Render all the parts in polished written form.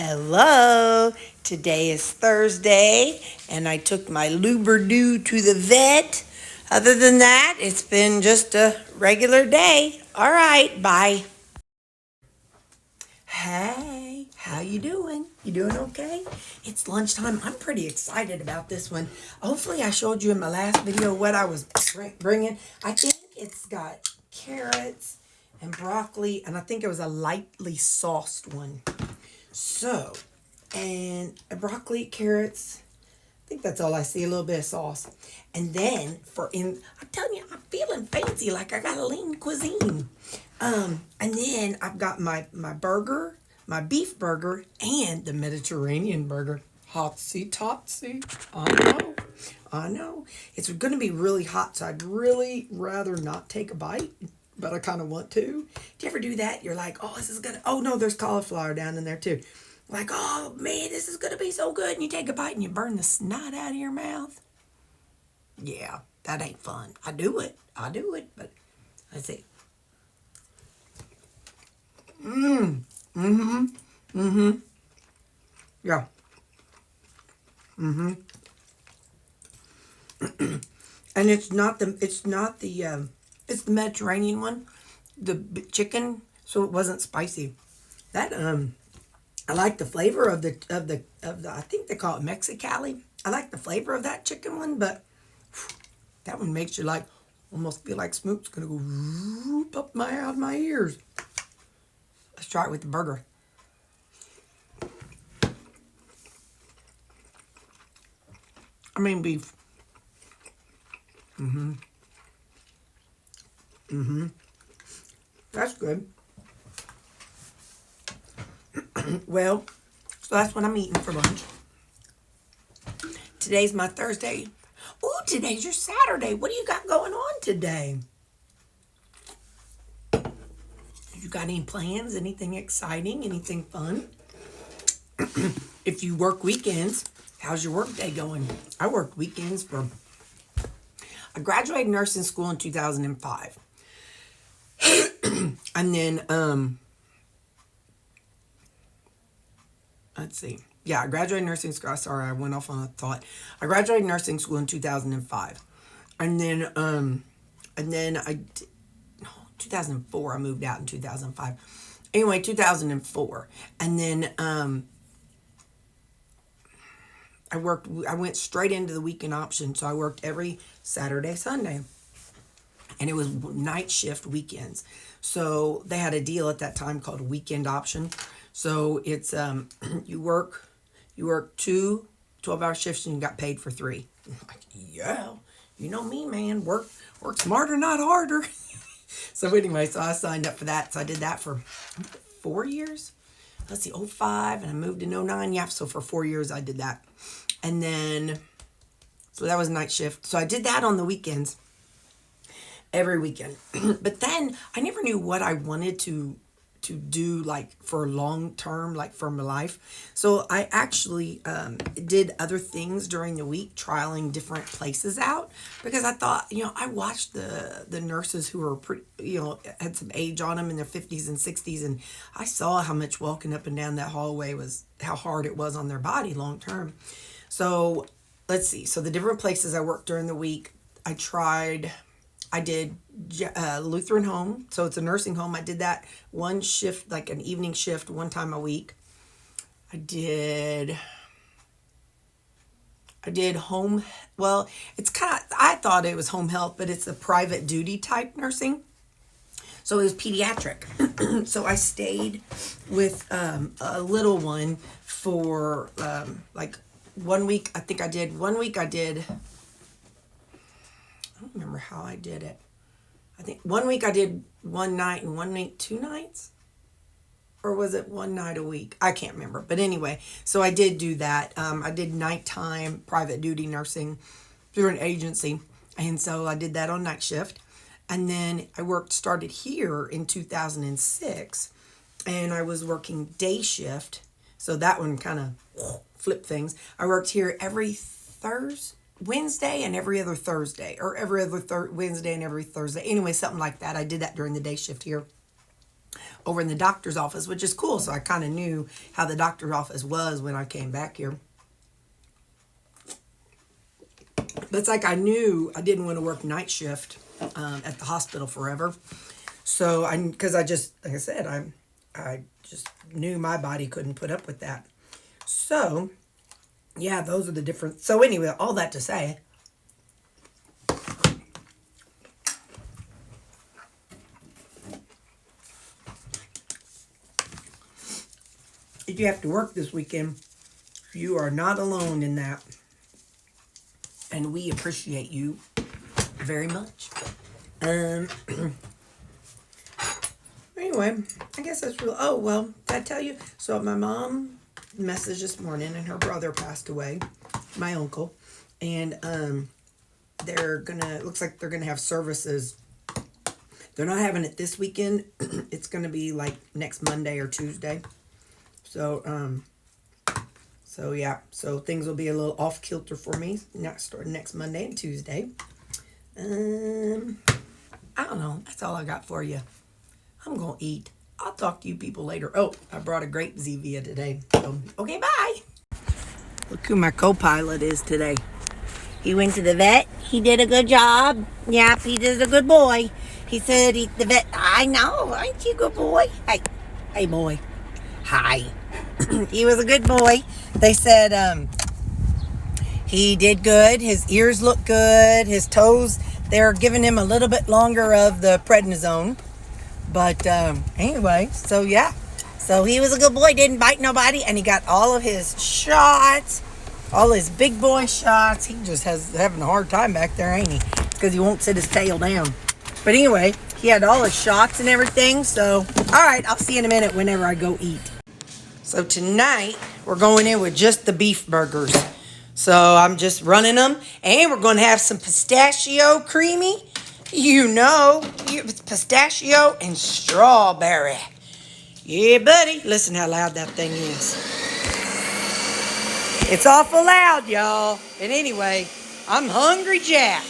Hello, today is Thursday and I took my Luberdew to the vet. Other than that, it's been just a regular day. All right, bye. Hey, how you doing? You doing okay? It's lunchtime. I'm pretty excited about this one. Hopefully I showed you in my last video what I was bringing. I think it's got carrots and broccoli, and I think it was a lightly sauced one. So, and broccoli, carrots, I think that's all I see, a little bit of sauce. And then I'm telling you, I'm feeling fancy, like I got a lean cuisine. And then I've got my burger, my beef burger, and the Mediterranean burger. Hotsy totsy. I know. It's going to be really hot, so I'd really rather not take a bite, but I kind of want to. Do you ever do that? You're like, oh, this is going to, oh no, there's cauliflower down in there too. Like, oh man, this is going to be so good. And you take a bite and you burn the snot out of your mouth. Yeah, that ain't fun. I do it, but let's see. Yeah. And it's the Mediterranean one, the chicken, so it wasn't spicy. That I like the flavor of the I think they call it Mexicali. I like the flavor of that chicken one, but that one makes you like almost feel like smoke's gonna go whoop up out of my ears. Let's try it with the burger. I mean beef. That's good. Well, so that's what I'm eating for lunch. Today's my Thursday. Ooh, today's your Saturday. What do you got going on today? You got any plans? Anything exciting? Anything fun? If you work weekends, how's your work day going? I worked weekends I graduated nursing school in 2005. And then, let's see. Yeah, I graduated nursing school. Sorry, I went off on a thought. I graduated nursing school in 2005. And then, 2004, I moved out in 2005. Anyway, 2004. And then, I went straight into the weekend option. So I worked every Saturday, Sunday. And it was night shift weekends. So they had a deal at that time called weekend option. So it's, you work 2 12-hour shifts and you got paid for 3. I'm like, yeah, you know me, man. Work smarter, not harder. So anyway, so I signed up for that. So I did that for 4 years. Let's see, 05, and I moved in 09. Yeah, so for 4 years I did that. And then, so that was night shift. So I did that on the weekends, every weekend. But then I never knew what I wanted to do, like for long term, like for my life. So I actually did other things during the week, trialing different places out, because I thought, I watched the nurses who were pretty, had some age on them in their 50s and 60s, and I saw how much walking up and down that hallway was, how hard it was on their body long term. So let's see. So the different places I worked during the week, I did Lutheran home. So it's a nursing home. I did that one shift, like an evening shift, one time a week. I did home. Well, it's I thought it was home health, but it's a private duty type nursing. So it was pediatric. So I stayed with a little one for like 1 week. I don't remember how I did it. I think 1 week I did 1 night and 1 night 2 nights. Or was it 1 night a week? I can't remember. But anyway, so I did do that. I did nighttime private duty nursing through an agency. And so I did that on night shift. And then I started here in 2006. And I was working day shift. So that one kind of flipped things. I worked here every Wednesday and every other Thursday, or every other Wednesday and every Thursday. Anyway, something like that. I did that during the day shift here. over in the doctor's office, which is cool. So I kind of knew how the doctor's office was when I came back here. But it's like I knew I didn't want to work night shift at the hospital forever. So because I just, like I said, I just knew my body couldn't put up with that. So, yeah, those are the different. So anyway, all that to say, if you have to work this weekend, you are not alone in that. And we appreciate you very much. Anyway, I guess that's real. Oh, well, did I tell you? So my mom messaged this morning and her brother passed away, my uncle. And looks like they're gonna have services. They're not having it this weekend. It's gonna be like next Monday or Tuesday. So, yeah, so things will be a little off kilter for me next Monday and Tuesday. I don't know. That's all I got for you. I'm going to eat. I'll talk to you people later. Oh, I brought a grape Zevia today. So, okay, bye. Look who my co-pilot is today. He went to the vet. He did a good job. Yep, he did a good boy. He said the vet, I know, aren't you a good boy? Hey, boy. Hi. He was a good boy. They said he did good. His ears look good. His toes, they're giving him a little bit longer of the prednisone. But anyway, so yeah. So he was a good boy. Didn't bite nobody. And he got all of his shots. All his big boy shots. He just having a hard time back there, ain't he? It's because he won't sit his tail down. But anyway, he had all his shots and everything. So, all right, I'll see you in a minute whenever I go eat. So tonight, we're going in with just the beef burgers. So I'm just running them. And we're going to have some pistachio creamy. You know, it's pistachio and strawberry. Yeah, buddy. Listen how loud that thing is. It's awful loud, y'all. And anyway, I'm hungry Jack.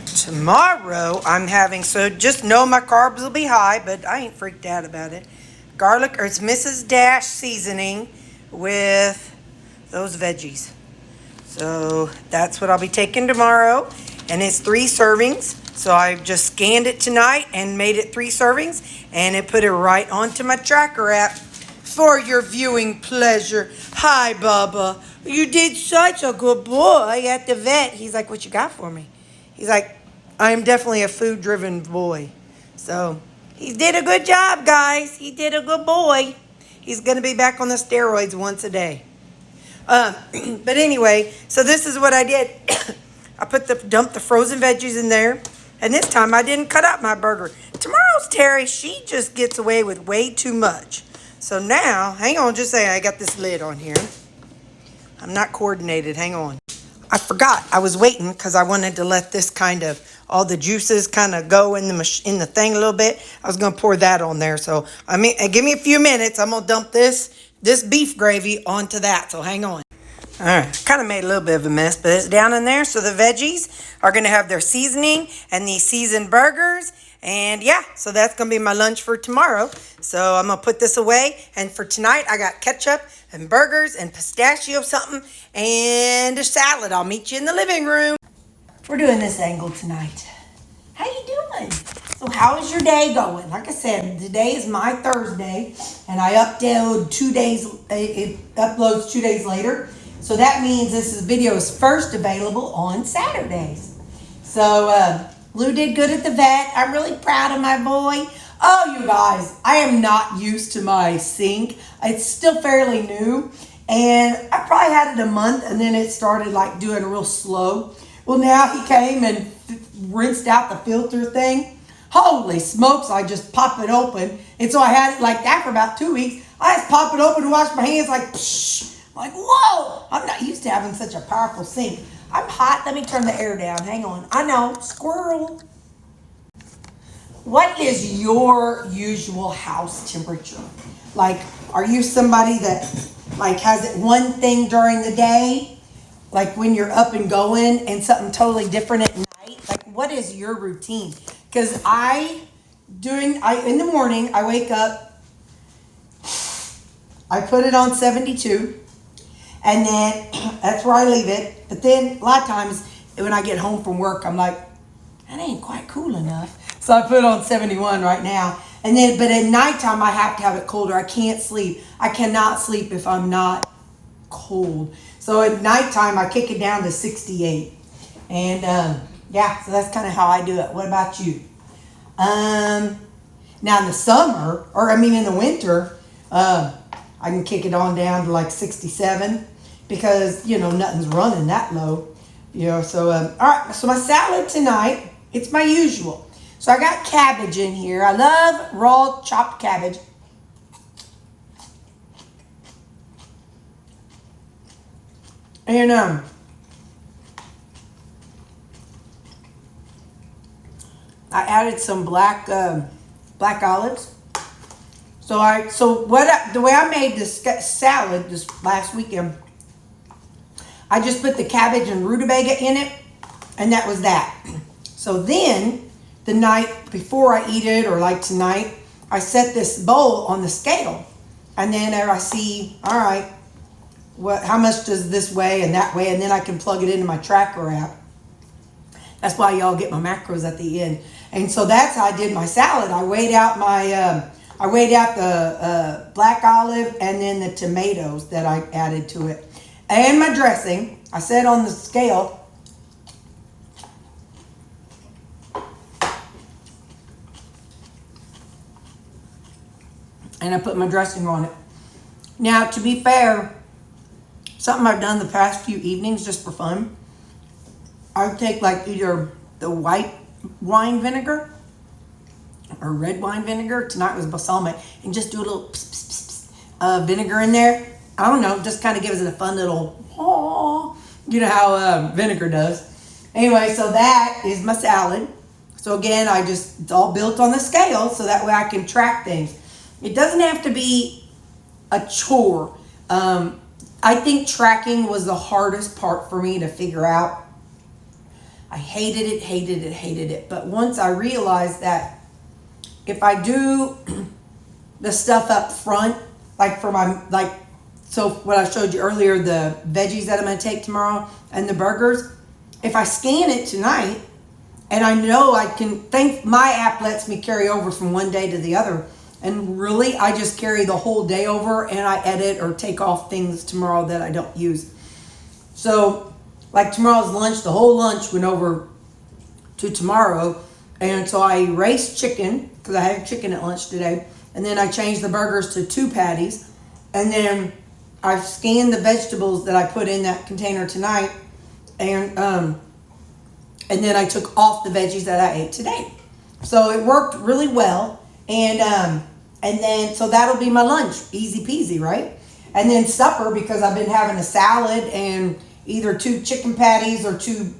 Tomorrow, I'm having, so just know my carbs will be high, but I ain't freaked out about it. Garlic, or it's Mrs. Dash seasoning with those veggies. So that's what I'll be taking tomorrow. And it's 3 servings. So I just scanned it tonight and made it 3 servings. And it put it right onto my tracker app for your viewing pleasure. Hi, Bubba. You did such a good boy at the vet. He's like, what you got for me? He's like, I'm definitely a food-driven boy. So he did a good job, guys. He did a good boy. He's going to be back on the steroids once a day. But anyway, so this is what I did. I dumped the frozen veggies in there. And this time I didn't cut up my burger. Tomorrow's Terri, she just gets away with way too much. So now, hang on, just say I got this lid on here. I'm not coordinated, hang on. I forgot, I was waiting because I wanted to let this kind of, all the juices kind of go in the thing a little bit. I was going to pour that on there. So, give me a few minutes. I'm going to dump this beef gravy onto that. So, hang on. All right, kind of made a little bit of a mess, but it's down in there. So, the veggies are going to have their seasoning and these seasoned burgers. And, yeah, so that's going to be my lunch for tomorrow. So, I'm going to put this away. And for tonight, I got ketchup and burgers and pistachio something and a salad. I'll meet you in the living room. We're doing this angle tonight. How you doing? So how is your day going? Like I said, today is my Thursday, and I upload 2 days. It uploads 2 days later, so that means this video is first available on Saturdays. So Lou did good at the vet. I'm really proud of my boy. Oh, you guys, I am not used to my sink. It's still fairly new, and I probably had it a month, and then it started like doing real slow. Well, now he came and rinsed out the filter thing. Holy smokes, I just pop it open. And so I had it like that for about 2 weeks. I just pop it open and wash my hands like, psh. I'm like, whoa, I'm not used to having such a powerful sink. I'm hot. Let me turn the air down. Hang on. I know, squirrel. What is your usual house temperature? Like, are you somebody that like has it one thing during the day? Like when you're up and going, and something totally different at night? Like, what is your routine? Because in the morning, I wake up I put it on 72, and then that's where I leave it. But then a lot of times when I get home from work, I'm like, that ain't quite cool enough. So I put it on 71 right now. And then, but at nighttime, I have to have it colder. I can't sleep. I cannot sleep if I'm not cold. So at nighttime, I kick it down to 68. And yeah, so that's kind of how I do it. What about you? Now in the summer, or I mean in the winter, I can kick it on down to like 67 because, you know, nothing's running that low. You know, so, all right, so my salad tonight, it's my usual. So I got cabbage in here. I love raw chopped cabbage. And I added some black olives. The way I made this salad this last weekend, I just put the cabbage and rutabaga in it, and that was that. So then, the night before I eat it, or like tonight, I set this bowl on the scale, and then I see, all right, how much does this weigh and that weigh, and then I can plug it into my tracker app. That's why y'all get my macros at the end. And so that's how I did my salad. I weighed out the black olive and then the tomatoes that I added to it. And my dressing, I set on the scale. And I put my dressing on it. Now, to be fair, something I've done the past few evenings just for fun, I would take like either the white wine vinegar or red wine vinegar. Tonight was balsamic, and just do a little vinegar in there. I don't know, just kind of gives it a fun little, you know how vinegar does. Anyway, so that is my salad. So again, it's all built on the scale, so that way I can track things. It doesn't have to be a chore. I think tracking was the hardest part for me to figure out. I hated it. But once I realized that if I do the stuff up front, like for so what I showed you earlier, the veggies that I'm going to take tomorrow and the burgers, if I scan it tonight, and I know my app lets me carry over from one day to the other. And really, I just carry the whole day over, and I edit or take off things tomorrow that I don't use. So, like tomorrow's lunch, the whole lunch went over to tomorrow. And so I erased chicken, because I had chicken at lunch today. And then I changed the burgers to 2 patties. And then I scanned the vegetables that I put in that container tonight. And then I took off the veggies that I ate today. So it worked really well. And then, so that'll be my lunch. Easy peasy, right? And then supper, because I've been having a salad and either 2 chicken patties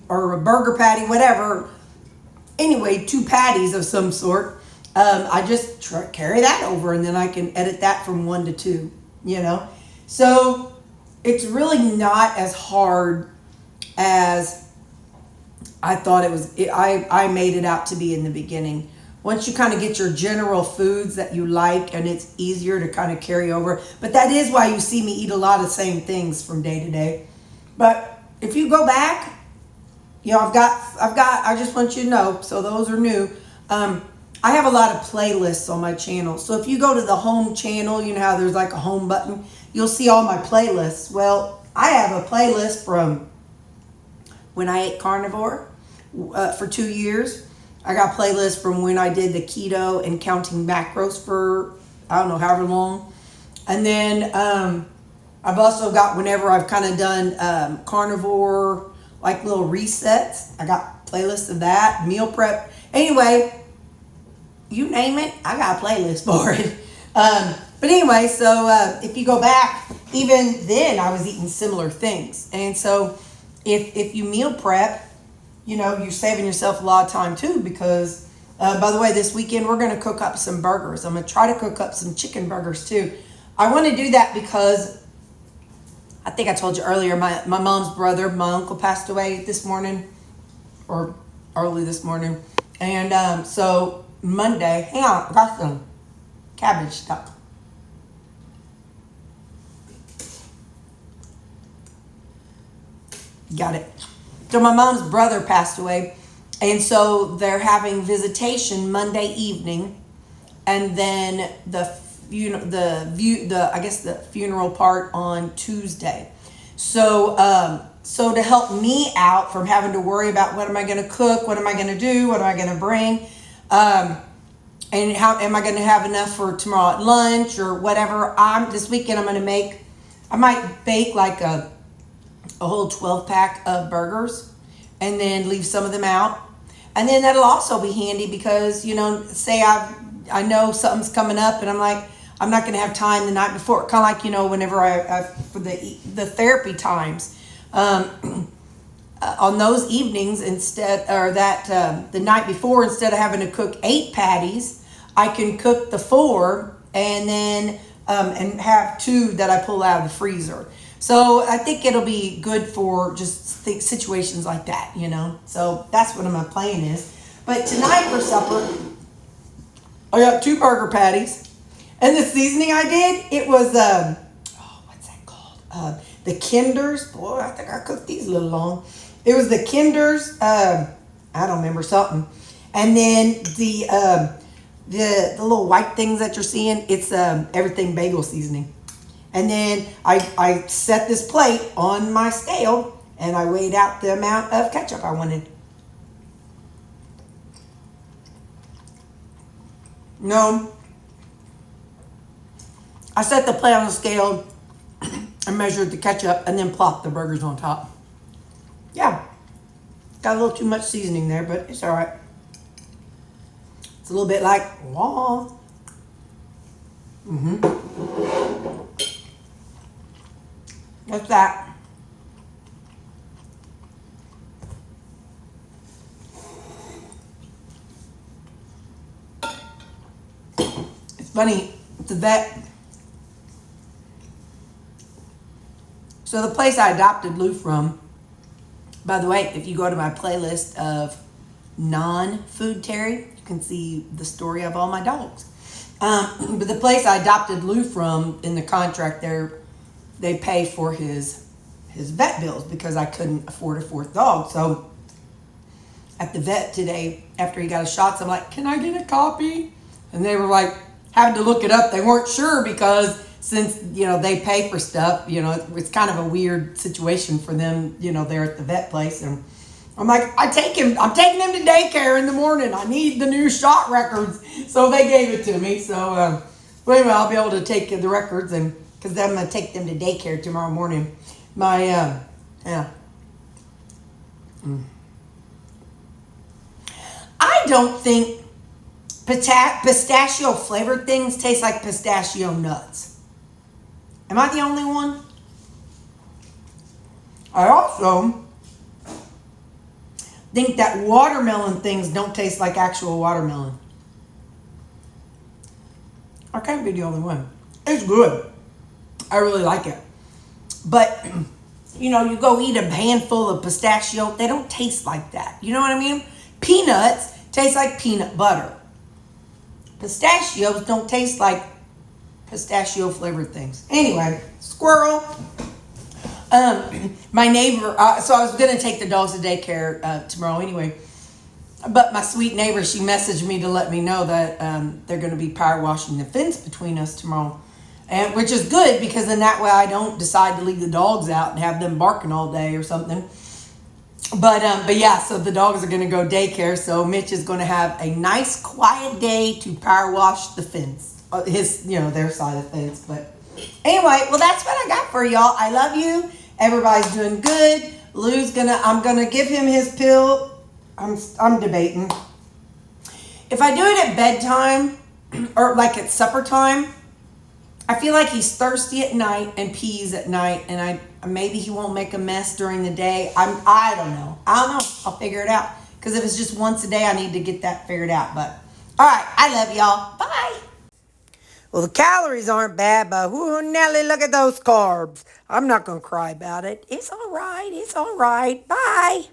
or a burger patty, whatever. Anyway, 2 patties of some sort. I just carry that over, and then I can edit that from 1 to 2, you know? So it's really not as hard as I thought it was. I made it out to be in the beginning. Once you kind of get your general foods that you like, and it's easier to kind of carry over. But that is why you see me eat a lot of the same things from day to day. But if you go back, you know, I just want you to know, so those are new. I have a lot of playlists on my channel. So if you go to the home channel, you know how there's like a home button, you'll see all my playlists. Well, I have a playlist from when I ate carnivore for 2 years. I got playlists from when I did the keto and counting macros for, I don't know, however long. And then I've also got, whenever I've kind of done carnivore, like little resets, I got playlists of that, meal prep. Anyway, you name it, I got a playlist for it. But anyway, so if you go back, even then I was eating similar things. And so if you meal prep, you know, you're saving yourself a lot of time too, because by the way, this weekend we're going to cook up some burgers. I'm going to try to cook up some chicken burgers too. I want to do that because I think I told you earlier, my mom's brother, my uncle, passed away this morning, or early this morning. And so Monday, hang on, I got some cabbage stuff. Got it. So my mom's brother passed away, and so they're having visitation Monday evening, and then the funeral part on Tuesday. So to help me out from having to worry about what am I going to cook, what am I going to do, what am I going to bring, and how am I going to have enough for tomorrow at lunch or whatever. This weekend I might bake like a whole 12-pack of burgers and then leave some of them out. And then that'll also be handy because, say I know something's coming up and I'm like, I'm not going to have time the night before. Kind of like, whenever I for the therapy times, on those evenings the night before, instead of having to cook 8 patties, I can cook the 4 and then and have 2 that I pull out of the freezer. So I think it'll be good for just situations like that, So that's what my plan is. But tonight for supper, I got 2 burger patties. And the seasoning I did, it was, what's that called? The Kinders. Boy, I think I cooked these a little long. It was the Kinders, I don't remember something. And then the little white things that you're seeing, it's everything bagel seasoning. And then I set this plate on my scale and I weighed out the amount of ketchup I wanted. No. I set the plate on the scale and measured the ketchup and then plopped the burgers on top. Yeah. Got a little too much seasoning there, but it's all right. It's a little bit like, wah. That's that. It's funny, the vet. So the place I adopted Lou from, by the way, if you go to my playlist of non-food Terri, you can see the story of all my dogs. But the place I adopted Lou from, in the contract there, they pay for his vet bills because I couldn't afford a 4th dog. So at the vet today, after he got his shots, I'm like, can I get a copy? And they were like, having to look it up. They weren't sure because since, they pay for stuff, it's kind of a weird situation for them, there at the vet place. And I'm like, I'm taking him to daycare in the morning. I need the new shot records. So they gave it to me. So, but anyway, I'll be able to take the records because I'm going to take them to daycare tomorrow morning. I don't think pistachio flavored things taste like pistachio nuts. Am I the only one? I also think that watermelon things don't taste like actual watermelon. I can't be the only one. It's good. I really like it. But, you go eat a handful of pistachio, they don't taste like that. You know what I mean? Peanuts taste like peanut butter. Pistachios don't taste like pistachio flavored things. Anyway, squirrel. My neighbor, so I was going to take the dogs to daycare tomorrow anyway. But my sweet neighbor, she messaged me to let me know that they're going to be power washing the fence between us tomorrow. And which is good because then that way I don't decide to leave the dogs out and have them barking all day or something. But yeah, so the dogs are going to go daycare. So Mitch is going to have a nice quiet day to power wash the fence. Their side of the fence. But anyway, well, that's what I got for y'all. I love you. Everybody's doing good. I'm gonna give him his pill. I'm debating. If I do it at bedtime or like at supper time, I feel like he's thirsty at night and pees at night, and maybe he won't make a mess during the day. I don't know. I'll figure it out. Because if it's just once a day, I need to get that figured out. But all right, I love y'all. Bye. Well, the calories aren't bad, but Nelly, look at those carbs. I'm not gonna cry about it. It's all right. It's all right. Bye.